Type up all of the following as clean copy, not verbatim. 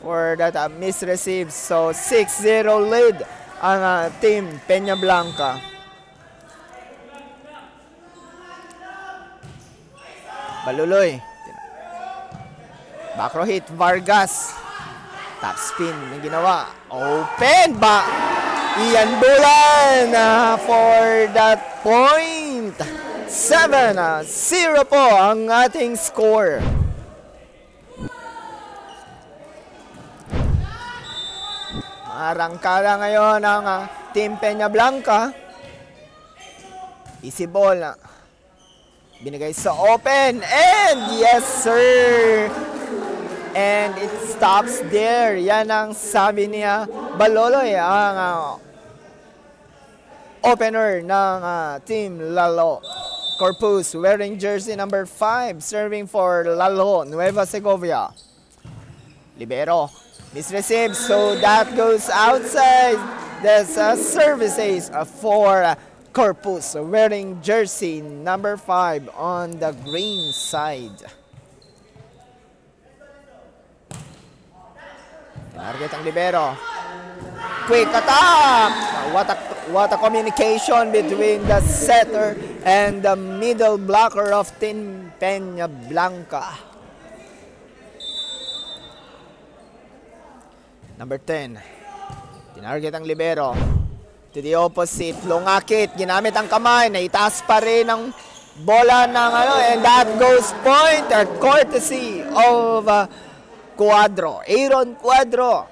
for that misreceive. So 6-0 lead ang Team Peña Blanca. Baluloy. Back row hit, Vargas. Top spin na ginawa. Open ba? Ian Bulan for that point. 7-0 po ang ating score. Arangkada ngayon ang Team Peña Blanca. Easy ball na. Binigay sa open. And yes, sir. And it stops there. Yan ang sabi niya Baloloy, ang opener ng Team Lalo. Corpus wearing jersey number 5. Serving for Lalo, Nueva Segovia. Libero. Misreceive. So that goes outside. That's services for Corpus wearing jersey number 5 on the green side. Target ang libero. Quick attack! What a communication between the setter and the middle blocker of Team Peña Blanca. Number 10. Tinarget ang libero. To the opposite, Longakit, ginamit ang kamay, naitaas pa rin ang bola ng and that goes point at courtesy of Cuadro, Aaron Cuadro,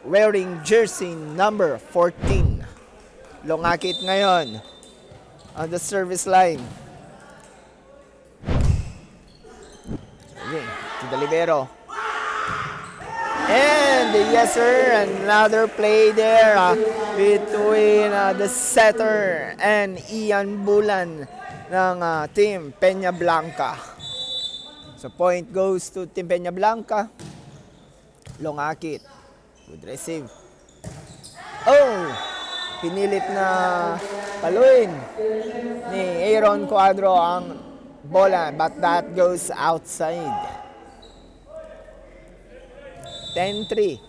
wearing jersey number 14. Longakit ngayon on the service line. Okay, to the libero. And yes sir, another play there between the setter and Ian Bulan ng Team Peña Blanca. So point goes to Team Peña Blanca. Longakit. Good receive. Oh! Pinilit na paluin ni Aaron Cuadro ang bola, but that goes outside. 10-3.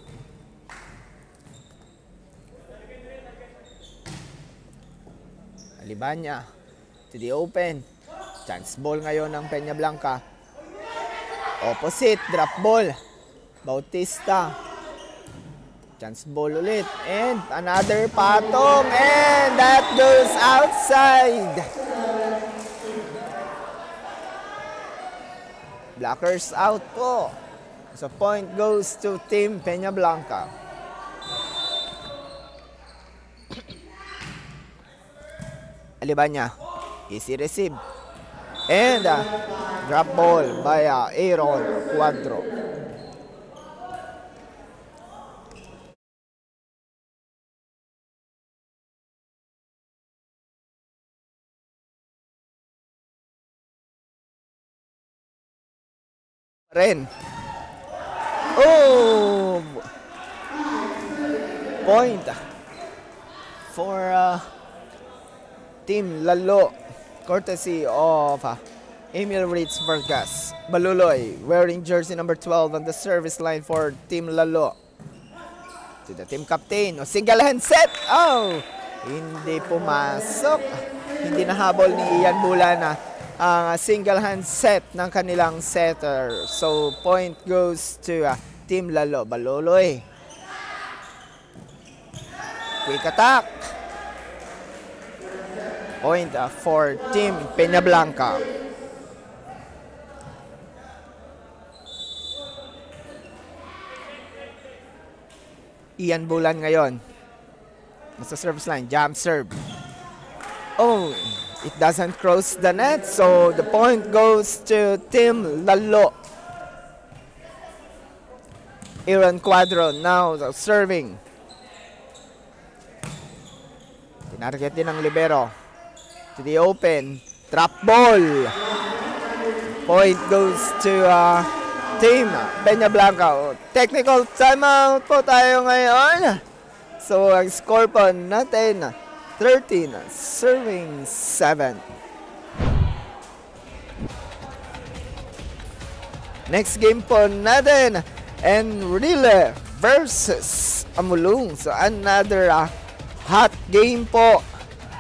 Alibanya to the open. Chance ball ngayon ng Peña Blanca. Opposite, drop ball. Bautista. Chance ball ulit. And another patong. And that goes outside. Blockers out po. So point goes to Team Peña Blanca. Alibanya. Easy receive. And drop ball by Aaron Cuadro. Ren. Oh! Point for Team Lalo, courtesy of Emil Ritz Vargas. Baluloy wearing jersey number 12 on the service line for Team Lalo. To the team captain. Single hand set. Oh! Hindi pumasok. Hindi nahabol ni Ian Bulana ang single hand set ng kanilang setter. So point goes to Team Lalo. Baluloy. Quick attack. Point for Team Peña Blanca. Ian Bulan ngayon. Nasa service line. Jump serve. Oh! It doesn't cross the net, so the point goes to Team Lalo. Aaron Cuadro now serving. Tinarget din ang libero. To the open. Trap ball. Point goes to Team Peña Blanca. Technical timeout po tayo ngayon. So ang score po natin 13, serving 7. Next game po natin, Enrile versus Amulung. So another hot game po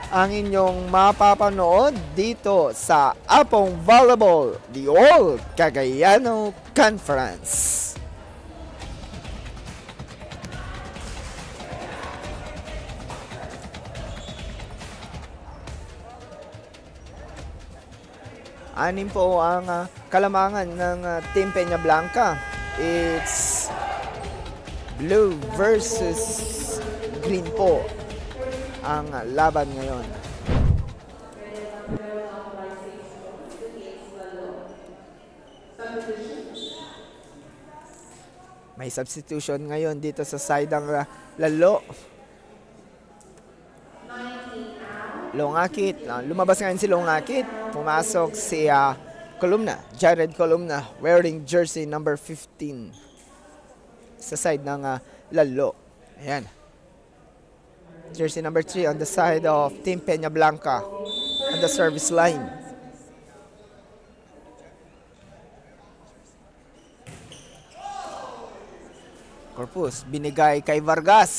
ang inyong mapapanood dito sa Apong Volleyball, the All Cagayano Conference. Anim po ang kalamangan ng Team Peña Blanca. It's blue versus green po ang laban ngayon. May substitution ngayon dito sa side ng Lalo. Longakit. Lumabas ngayon si Longakit. Pumasok si Columna. Jared Columna wearing jersey number 15 sa side ng Lalo. Ayan. Jersey number 3 on the side of Team Peña Blanca on the service line. Corpus, binigay kay Vargas.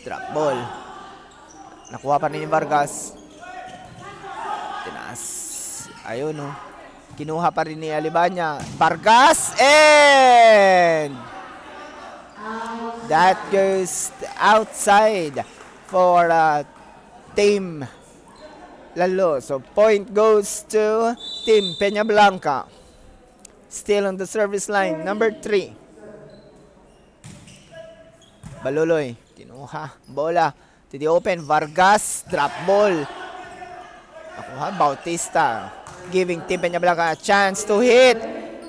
Drop ball. Nakuha pa rin ni Vargas. Tinaas. Ayun, no. Kinuha pa rin ni Alibanya. Vargas and that goes outside for Team Lalo. So point goes to Team Peña Blanca. Still on the service line, number 3. Baluloy, kinuha. Bola to the open. Vargas, drop ball. Nakuha, Bautista. Giving Team Peña Blanca a chance to hit.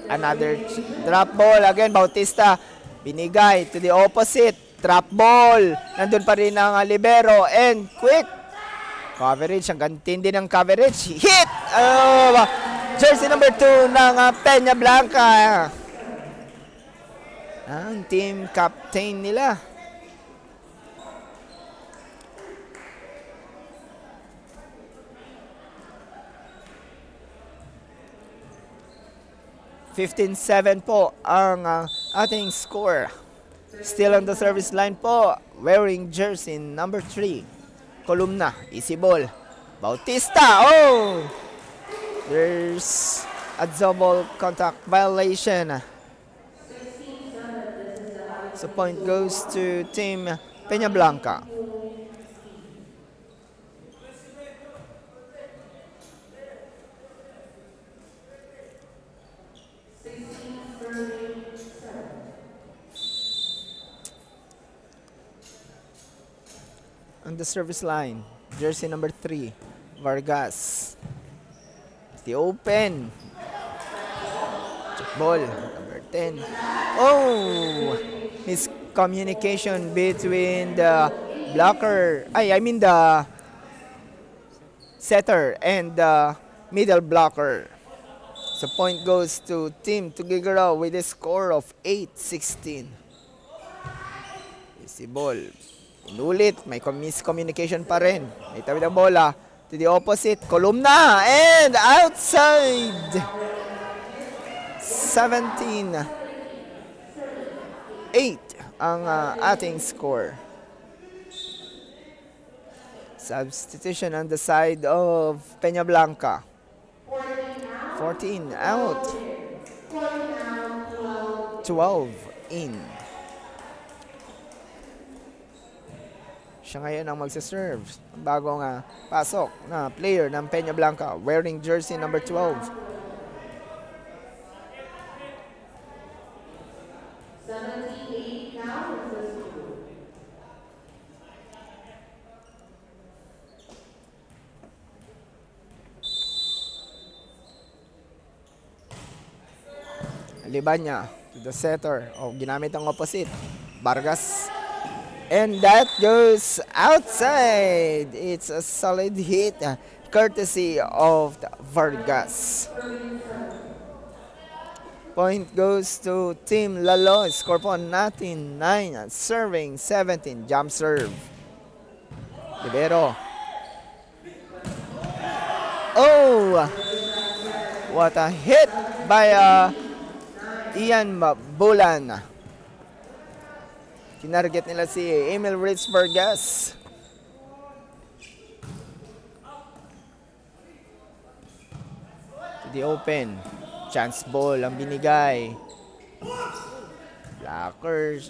Another drop ball. Again, Bautista. Binigay to the opposite. Drop ball. Nandun pa rin ang libero. And quick. Coverage. Ang tindi ng coverage. Hit! Jersey number 2 ng Peña Blanca. Ang team captain nila. (15-7) po ang ating score. Still on the service line po, wearing jersey number 3. Columna, easy ball. Bautista, oh! There's a double contact violation. So point goes to Team Peña Blanca. On the service line, jersey number 3, Vargas. The open. Check ball, number 10. Oh! Miscommunication between the blocker, the setter and the middle blocker. So point goes to Team Tuguegarao with a score of 8-16. Easy ball. Inulit, may miscommunication pa rin. May tawid ang bola to the opposite. Columna and outside. 17-8 ang ating score. Substitution on the side of Peña Blanca. 14 out. 12 in. Siya ngayon ang magsaserve. Bagong pasok na player ng Peña Blanca wearing jersey number 12. Libanya to the setter. Ginamit ang opposite. Vargas. And that goes outside. It's a solid hit courtesy of Vargas. Point goes to Team Lalo. Score po natin 9. Serving 17. Jump serve. Libero. Oh! What a hit by Ian Bulan. Tinarget nila si Emil Ritz Vargas. To the open. Chance ball ang binigay. Blockers.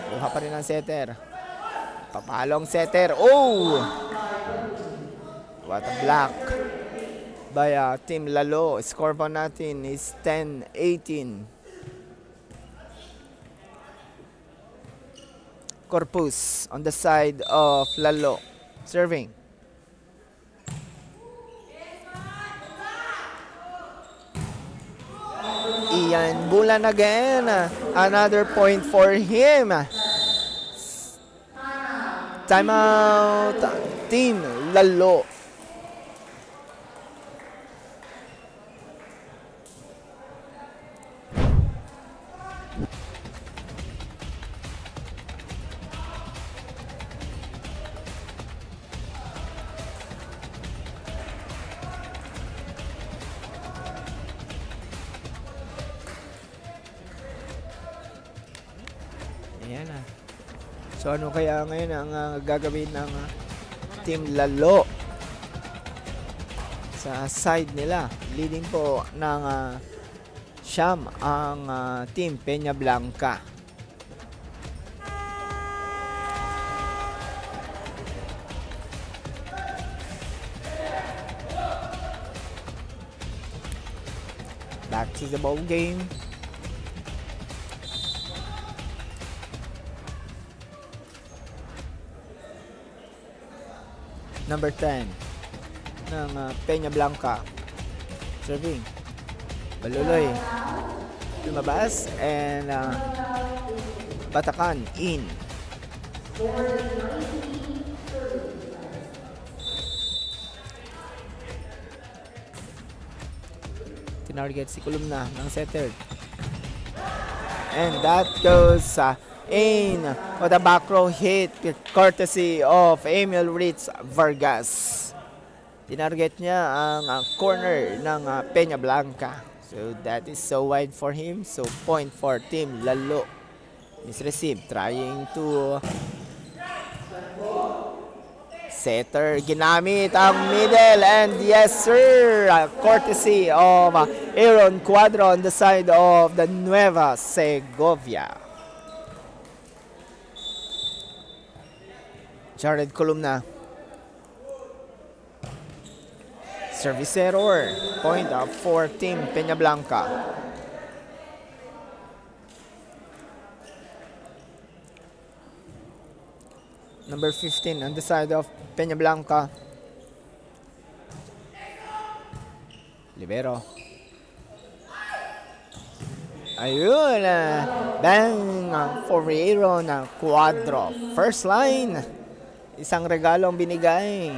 Buha pa rin ang setter. Papalo ang setter. Oh! What a block by Team Lalo. Score pa natin is 10-18. Corpus on the side of Lalo. Serving. Ian Bulan again. Another point for him. Timeout. Team Lalo. Ayan na. So ano kaya ngayon ang gagawin ng Team Lalo sa side nila? Leading po ng Siyam ang Team Peña Blanca. Back to the ball game. Number 10 ng Peña Blanca. Serving. Baluloy. Lumabas. And Batakan in. Tinarget si Columna ng setter. And that goes in with a back row hit courtesy of Emil Ritz Vargas. Tinarget niya ang corner ng Peña Blanca. So that is so wide for him. So point for Team Lalo. Misreceived. Trying to setter. Ginamit ang middle. And yes sir. Courtesy of Aaron Cuadro on the side of the Nueva Segovia. Jared Columna. Service error. Point for Team Peña Blanca. Number 15 on the side of Peña Blanca. Libero. Ayun. Bang for Aaron Cuadro. First line. Isang regalo ang binigay.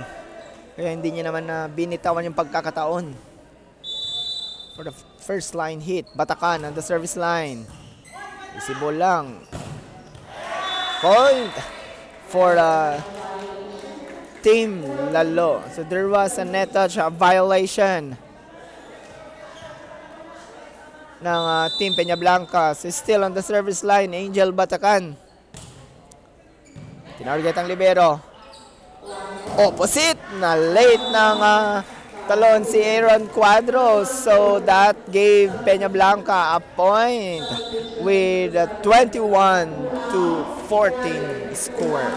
Kaya hindi niya naman binitawan yung pagkakataon. For the first line hit. Batakan on the service line. Visible lang. Point for Team Lalo. So there was a net touch violation ng Team Peña Blanca. So still on the service line, Angel Batakan. Tinarget ang libero. Opposite na late ng talon si Aaron Cuadro. So that gave Peña Blanca a point with a 21-14 score.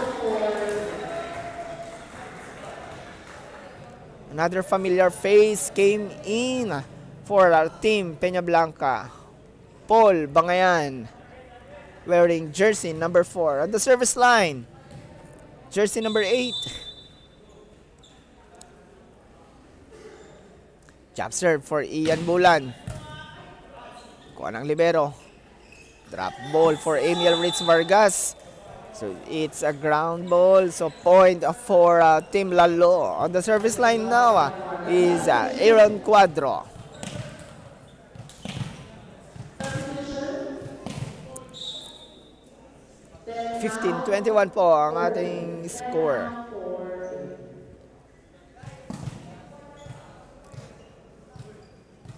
Another familiar face came in for our Team Peña Blanca. Paul Bangayan wearing jersey number 4 on the service line. Jersey number 8. Jab serve for Ian Bulan. Kuha ng libero. Drop ball for Emil Ritz Vargas. So it's a ground ball. So point for Team Lalo. On the service line now is Aaron Cuadro. (15-21) po ang ating score.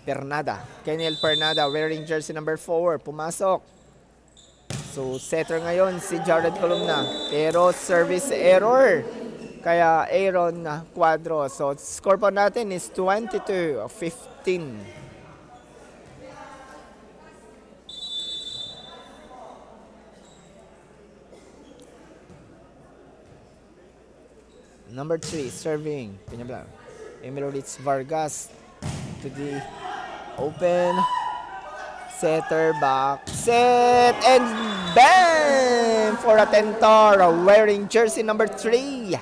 Pernada. Keniel Pernada wearing jersey number 4. Pumasok. So, setter ngayon si Jared Columna. Pero service error. Kaya Aaron Cuadro. So, score po natin is 22-15. Number 3, serving. Peñablanca. Emil Ritz Vargas to the open. Setter back. Set and bang! For a Tentar wearing jersey number 3.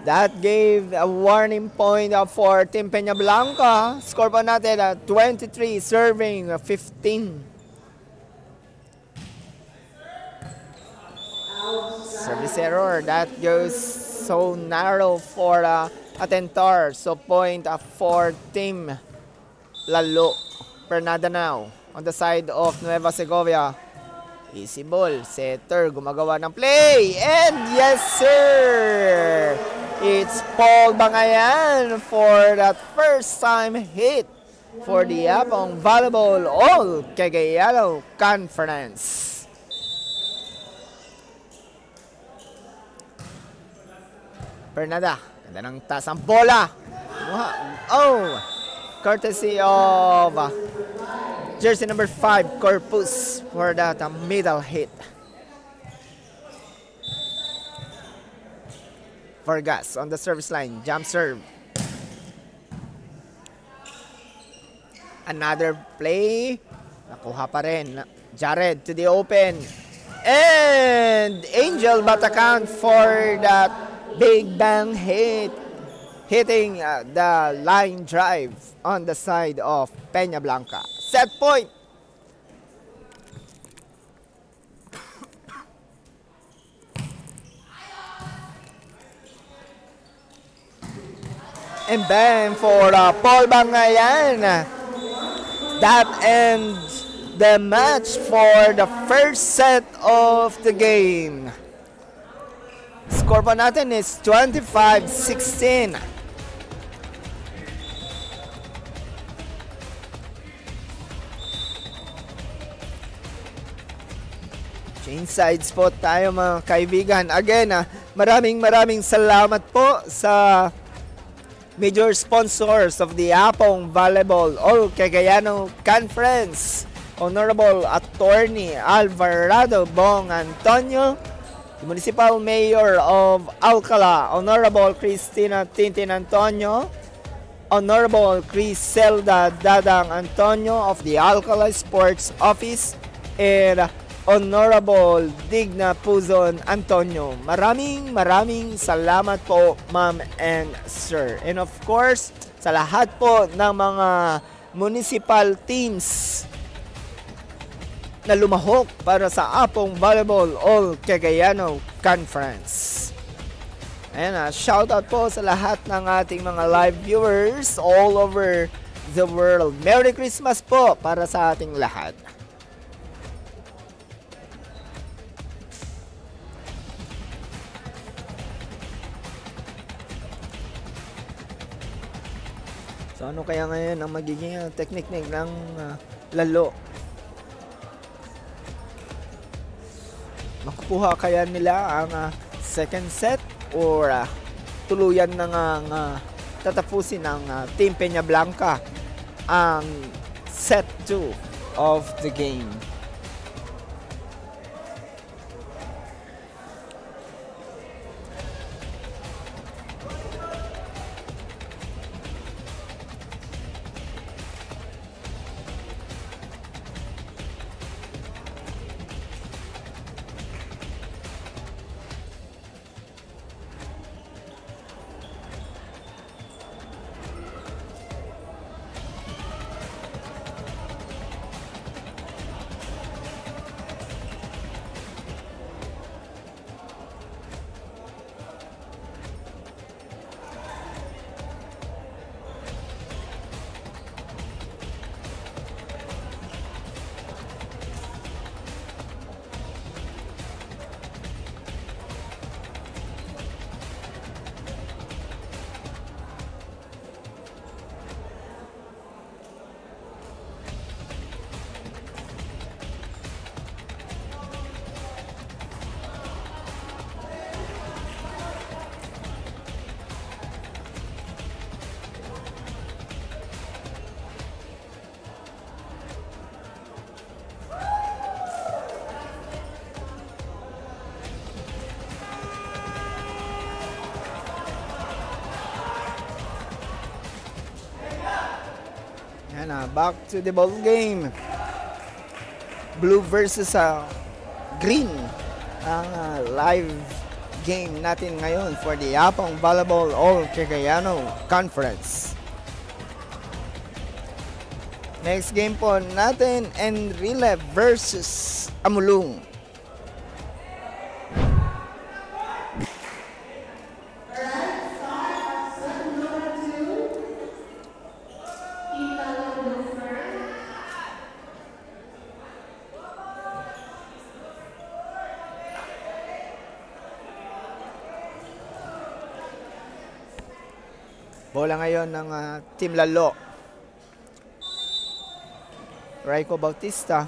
That gave a warning point for Team Peñablanca. Score po natin at 23 serving 15. Service error. That goes so narrow for Atentar. So point for Team Lalo. Pernada now on the side of Nueva Segovia. Easy ball. Setter gumagawa ng play. And yes sir! It's Paul Bangayan for that first time hit for the Apong Volleyball All Cagayalo Conference. Pernada, ganda ng taas ang bola. Oh, courtesy of jersey number 5, Corpus, for that middle hit. Vargas on the service line, jump serve. Another play. Nakuha pa rin. Jared to the open. And Angel Batacan for that big bang hit. Hitting the line drive on the side of Peñablanca. Set point. And bang for Paul Bangayan. That ends the match for the first set of the game. Score po natin is 25-16. Change sides po tayo mga kaibigan. Again, maraming salamat po sa major sponsors of the Apong Volleyball All Cagayano Conference. Honorable Attorney Alvarado Bong Antonio, the Municipal Mayor of Alcala, Honorable Cristina Tintin Antonio, Honorable Criselda Dadang Antonio of the Alcala Sports Office, and Honorable Digna Puzon Antonio. Maraming salamat po, ma'am and sir. And of course, sa lahat po ng mga municipal teams na lumahok para sa Apong Volleyball All Cagayano Conference. Ayan, shoutout po sa lahat ng ating mga live viewers all over the world. Merry Christmas po para sa ating lahat. So ano kaya ngayon ang magiging technique ng lalo? Makukuha kaya nila ang second set or tuluyan na nga tatapusin ng Team Peñablanca ang set 2 of the game? back to the ball game. Blue versus green ang live game natin ngayon for the Yapong Volleyball All Cagayano Conference. Next game po natin, Enrile versus Amulung. Bola ngayon ng Team Lalo. Raiko Bautista.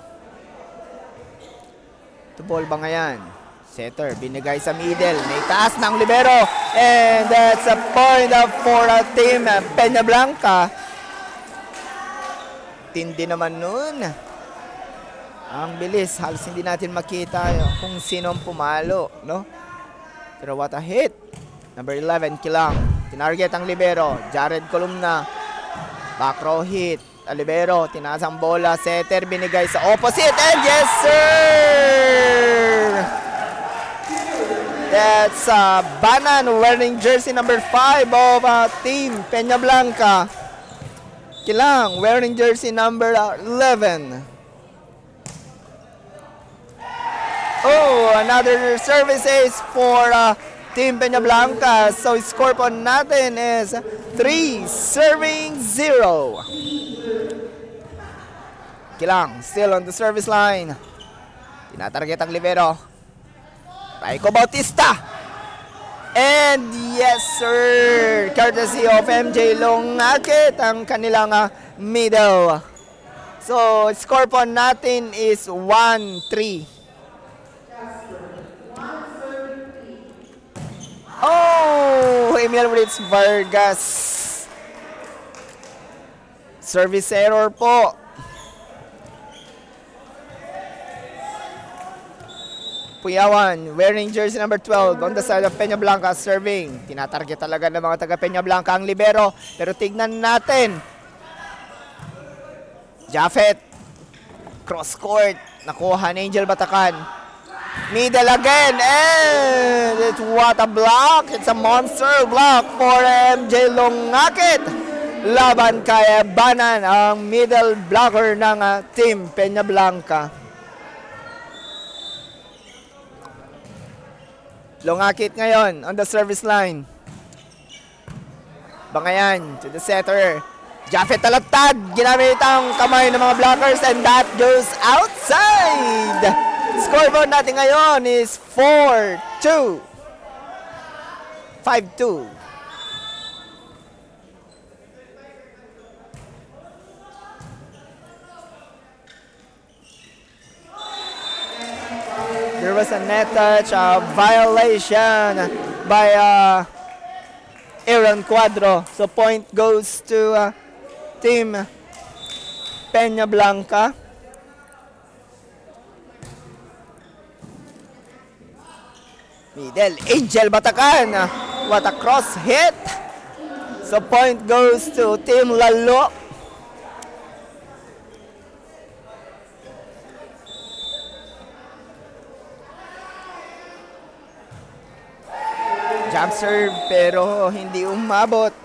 Ito ball ba ngayon? Setter, binigay sa middle. May taas ng libero. And that's a point for Team Peña Blanca. Tindi naman nun. Ang bilis. Halos hindi natin makita kung sino ang pumalo, no? Pero what a hit. Number 11, Kilang. Tinarget ang libero. Jared Columna. Back row hit. Libero. Tinaas ang bola. Setter binigay sa opposite. And yes, sir! That's Banan wearing jersey number 5 of Team Peña Blanca. Kilang wearing jersey number 11. Oh, another service ace for Team Peña Blanca. So score po natin is 3-0. Kilang still on the service line. Tinatarget ang libero. Raiko Bautista. And yes sir, courtesy of MJ Longakit ang kanilang middle. So score po natin is 1-3. Oh, Emil Ritz Vargas. Service error po. Puyawan, wearing jersey number 12 on the side of Peña Blanca, serving. Tinatarget talaga ng mga taga Peña Blanca ang libero. Pero tignan natin. Japheth. Cross court. Nakuha ni Angel Batacan. Middle again, and what a block! It's a monster block for MJ Longakit. Laban kay Banan, ang middle blocker ng Team Peña Blanca. Longakit ngayon on the service line. Bangayan to the setter. Japheth talatad, ginamit ang kamay ng mga blockers, and that goes outside. Scoreboard natin ngayon is 4-2. 5-2. There was a net touch violation by Aaron Cuadro. So point goes to Team Peña Blanca. Middle, Angel Batacan. What a cross hit. So point goes to Team Lalo. Jump serve pero hindi umabot.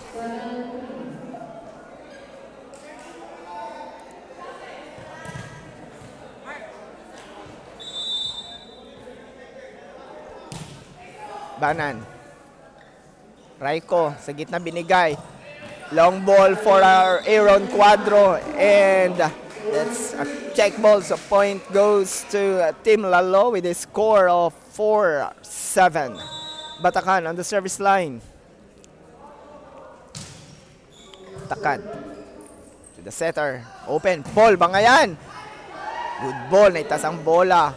Banan. Raiko sa gitna binigay. Long ball for Aaron Cuadro, and that's a check ball. So point goes to Team Lalo with a score of 4-7. Batacan on the service line. Takad to the setter. Open. Paul Bangayan. Good ball. Naitas ang bola.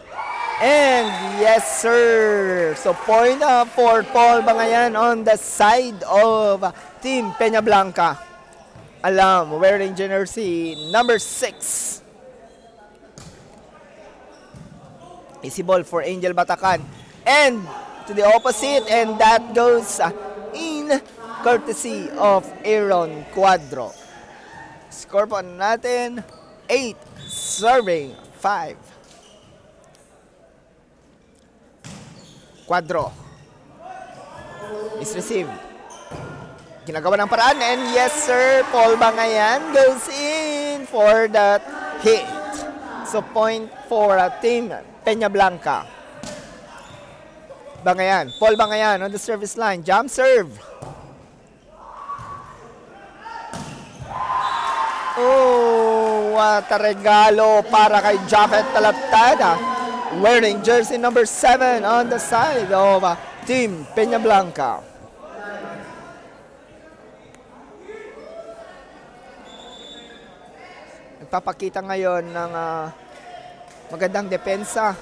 And yes sir. So point for Paul Bangayan on the side of Team Peña Blanca. Alam, wearing jersey number 6. Easy ball for Angel Batacan. And to the opposite, and that goes in courtesy of Aaron Cuadro. Score po natin, 8 serving 5. Quadro. Misreceive. Ginagawa ng paraan, and yes sir, Paul Bangayan goes in for that hit. So point for Team Peñablanca. Bangayan, Paul Bangayan on the service line, jump serve. Oh, what a regalo para kay Japhet Talaptad, wearing jersey number 7 on the side of Team Peñablanca. Nagpapakita ngayon ng magandang depensa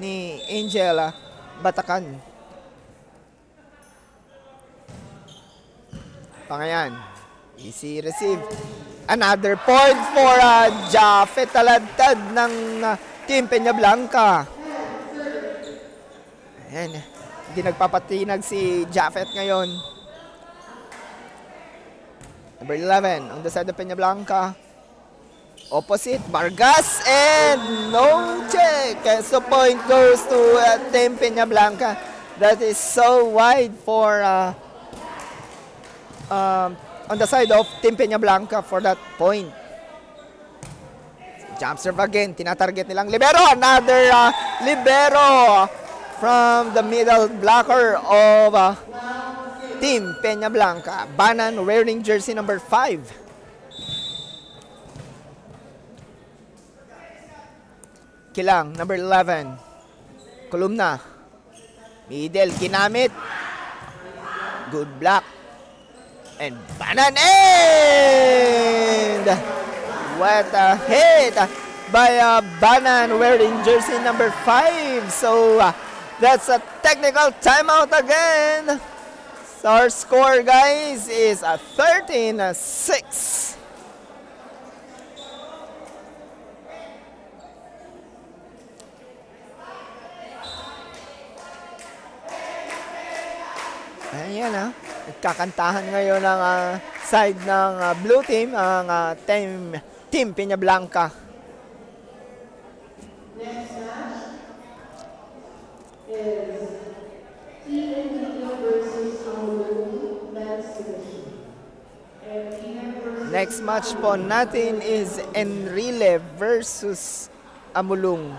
ni Angel Batacan. Pangayan, easy receive. Another point for Japhet Talaptad ng Team Peñablanca. Ayan, hindi nagpapatinag si Japhet ngayon. Number 11 on the side of Peñablanca. Opposite, Vargas, and no check. So point goes to Team Peñablanca. That is so wide for on the side of Team Peñablanca for that point. Jump serve again, tinatarget nilang libero. Another libero from the middle blocker of Team Peñablanca. Banan wearing jersey number 5. Kilang, number 11. Columna. Middle, ginamit. Good block. And Banan, and what a hit by Banan wearing jersey number 5. So that's a technical timeout again. So our score, guys, is 13-6. Ayan nagkakantahan ngayon ng side ng blue team, ang Team Peñablanca. Next match is TNT versus Amulung men's division. Next match po natin is Enrile versus Amulung.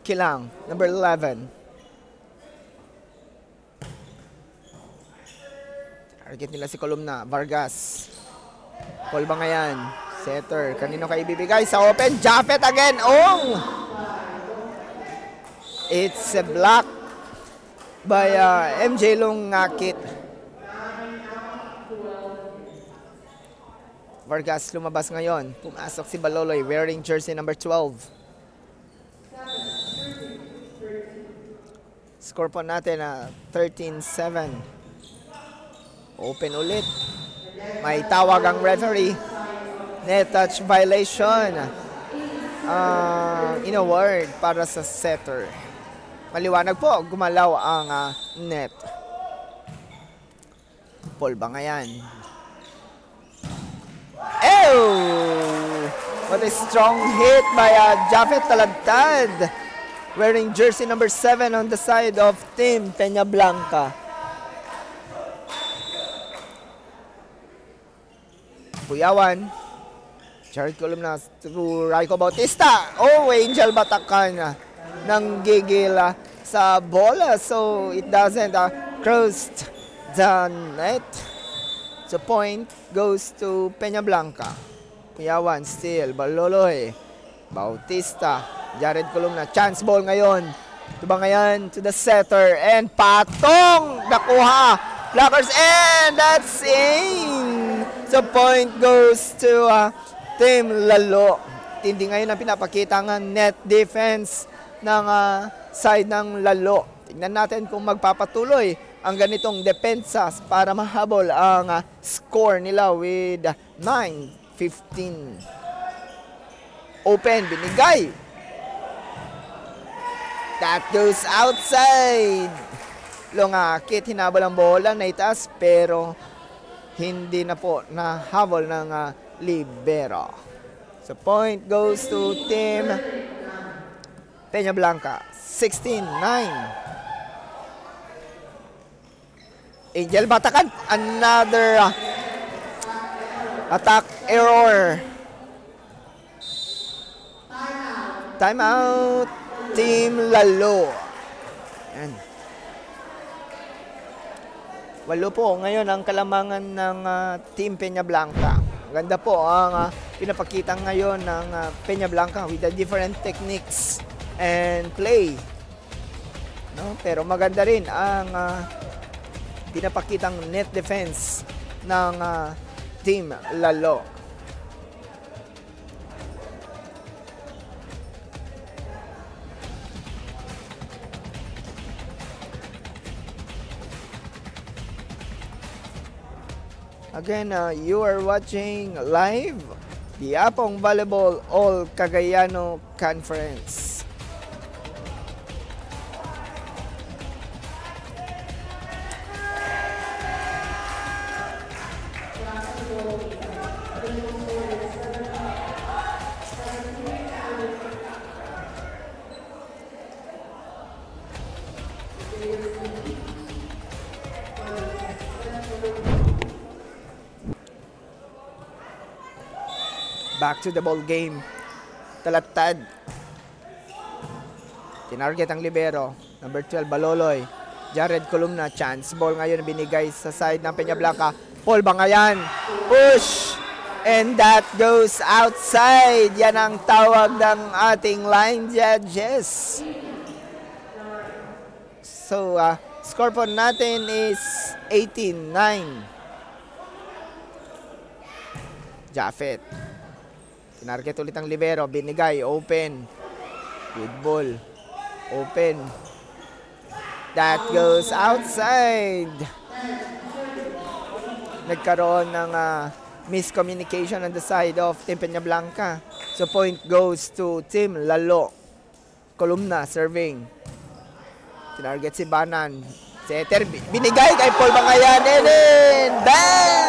Kilang, number 11. Target nila si Columna, Vargas. Paul Bangayan, setter. Kanino kayo ibibigay sa open? Japhet again, It's a block by MJ Lungakit. Vargas lumabas ngayon. Pumasok si Baloloy wearing jersey number 12. Score po natin 13-7. Open ulit. May tawag ang referee. Net touch violation. In-award para sa setter. Maliwanag po, gumalaw ang net. Paul Bangayan. What a strong hit by Japhet Talaptad, wearing jersey number 7 on the side of Team Peñablanca. Puyawan. Jared Columna through Raiko Bautista. Angel Batacan nang gigil sa bola, so it doesn't cross the net. So point goes to Peñablanca. Puyawan still, Baloloy, Bautista, Jared Columna, chance ball ngayon. Tubangayan to the setter, and patong nakuha. Blockers, and that's in. So point goes to Team Lalo. Tindi ngayon ang pinapakita ng net defense ng side ng Lalo. Tingnan natin kung magpapatuloy ang ganitong depensa para mahabol ang score nila with 9-15. Open, binigay. That goes outside. Lungakit, hinabol ang bola na itaas pero hindi na po nahabol ng libero. So point goes to Team Peña Blanca. 16-9. Angel Batacan, another attack error. Timeout, Team Lalo. Yan. 8 po ngayon ang kalamangan ng Team Peña Blanca. Ganda po ang pinapakita ngayon ng Peña Blanca with the different techniques and play. No? Pero maganda rin ang pinapakitang net defense ng Team Lalo. Again, you are watching live the Apong Volleyball All Cagayano Conference. Back to the ball game. Talatad. Tinarget ang libero. Number 12, Baloloy. Jared Columna. Chance ball ngayon binigay sa side ng Peña Blanca. Paul Bangayan. Push! And that goes outside. Yan ang tawag ng ating line judges. So, score po natin is 18-9. Japheth. Tinarget ulit ang libero. Binigay. Open. Good ball. Open. That goes outside. Nagkaroon ng miscommunication on the side of Team Peña Blanca. So point goes to Team Lalo. Columna serving. Tinarget si Banan. Setter. Binigay kay Paul Bangayan. And then, bang!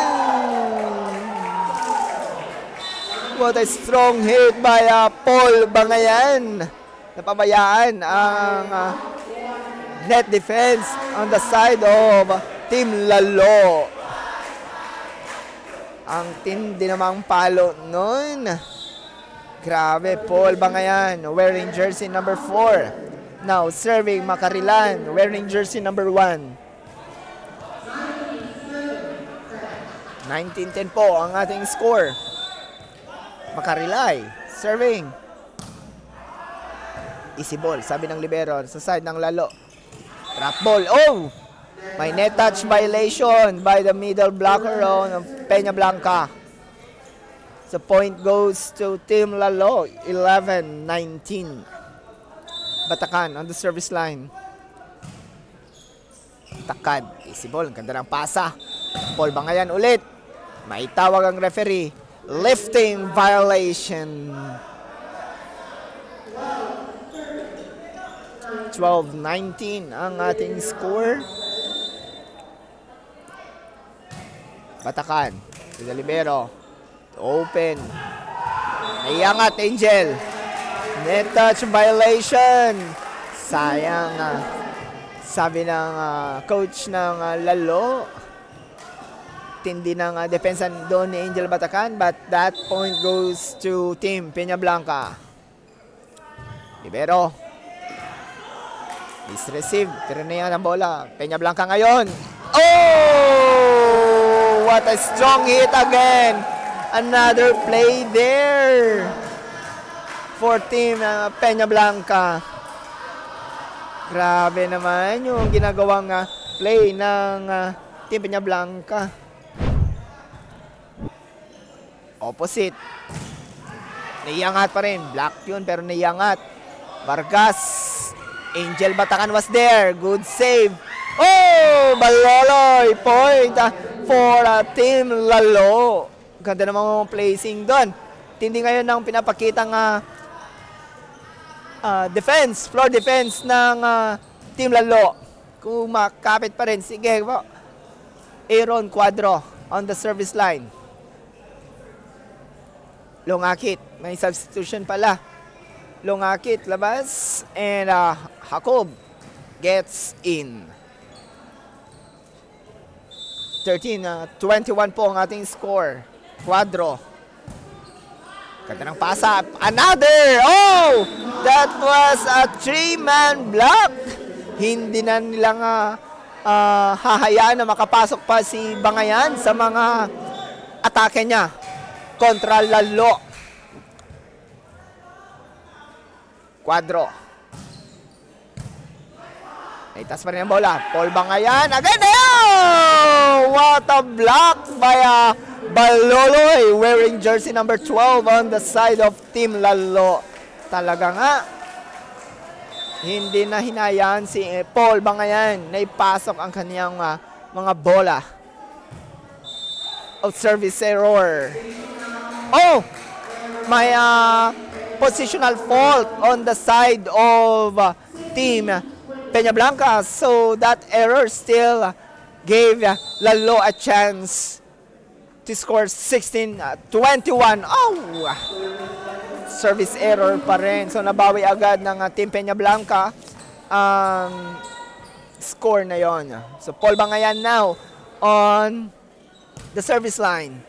What a strong hit by Paul Bangayan. Napabayaan ang net defense on the side of Team Lalo. Ang tindi namang palo nun. Grabe, Paul Bangayan wearing jersey number 4. Now serving Macarilan wearing jersey number 1. 19-10 po ang ating score. Makarilay, serving. Easy ball, sabi ng libero sa side ng Lalo. Trap ball, oh! May net touch violation by the middle blocker of Peña Blanca. So point goes to Team Lalo, 11-19. Batacan on the service line. Takad, easy ball, ang ganda ng pasa. Paul Bangayan ulit. May tawag ang referee. Lifting violation. 12-19 ang ating score. Batacan. Sila libero. Open. Naiangat, Angel. Net touch violation. Sayang. Sabi ng coach ng Lalo. Tindi ng depensa doon ni Angel Batacan, but that point goes to Team Peña Blanca. Libero. Misreceive. Tira na yan ang bola. Peña Blanca ngayon. Oh! What a strong hit again. Another play there for Team Peña Blanca. Grabe naman yung ginagawang play ng Team Peña Blanca. Opposite. Naiangat pa rin. Black yun pero naiangat. Vargas. Angel Batacan was there. Good save. Oh! Baloloy. Point for Team Lalo. Ganda naman mga placing doon. Tindi ngayon ng pinapakitang defense, floor defense ng Team Lalo. Kung makapit pa rin, sige po. Aaron Cuadro on the service line. Longakit, may substitution pala. Longakit, labas. And Jacob gets in. 13-21 po ang ating score. Cuadro. Ganda ng pasa. Another! Oh! That was a 3-man block. Hindi na nilang hahayaan na makapasok pa si Bangayan sa mga atake niya kontra Lalo. Cuadro. Itas pa rin ang bola. Paul Bangayan. Again! Oh! What a block by Baloloy wearing jersey number 12 on the side of Team Lalo. Talaga nga. Hindi na hinayaan si Paul Bangayan na ipasok ang kaniyang mga bola. Out service error. Oh! May positional fault on the side of Team Peñablanca. So that error still gave Lalo a chance to score 16-21. Oh! Service error pa rin. So nabawi agad ng Team Peñablanca ang score na yon. So Paul Bangayan now on the service line.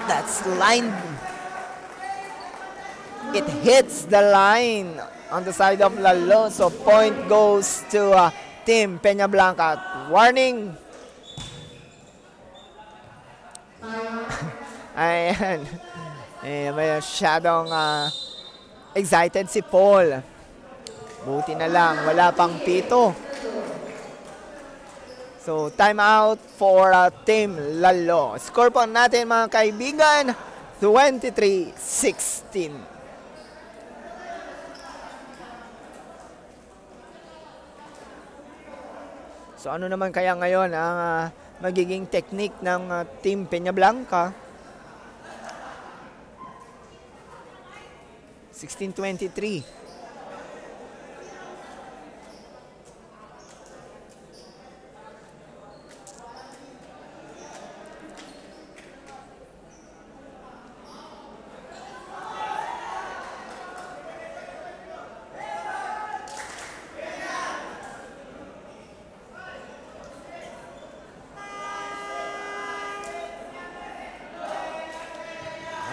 That's line. It hits the line on the side of Lalo. So point goes to Team Peñablanca. Warning. Ayan. May masyadong excited si Paul. Buti na lang, wala pang pito. So, time out for Team Lalo. Score po natin mga kaibigan, 23-16. So, ano naman kaya ngayon ang magiging technique ng Team Peñablanca? 16-23.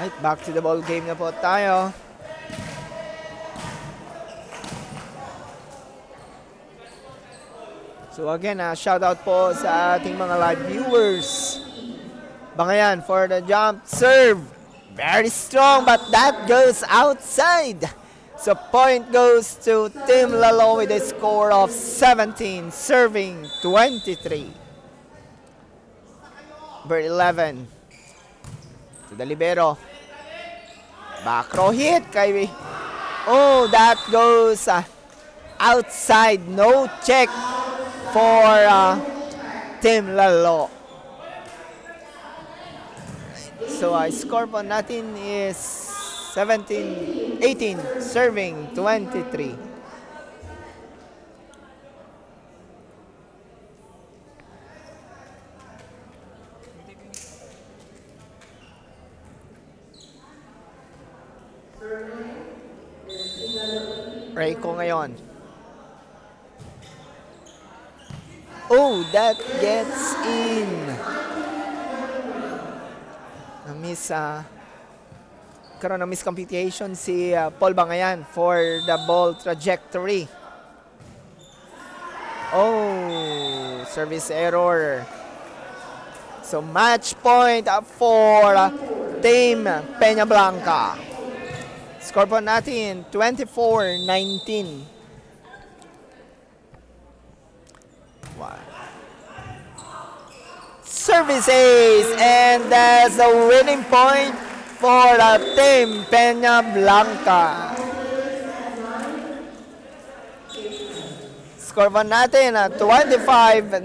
Right, back to the ball game na po tayo. So again, shout out po sa ating mga live viewers. Bangayan for the jump serve. Very strong, but that goes outside. So point goes to Team Lalo with a score of 17, serving 23. Number 11. To the libero. Back row hit kay. Oh, that goes outside. No check for Team Lalo. So score po natin is 18, serving 23. Reiko ngayon. Oh, that gets in. Na-miss, karoon ng miscomputation si Paul Bangayan for the ball trajectory. Oh, service error. So match point for Team Peñablanca. Score po natin, 24-19. Service ace, and that's a winning point for the Team Peña Blanca. Score pa natin 25-19.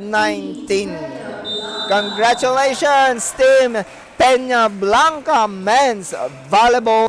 Congratulations, Team Peña Blanca Men's Volleyball.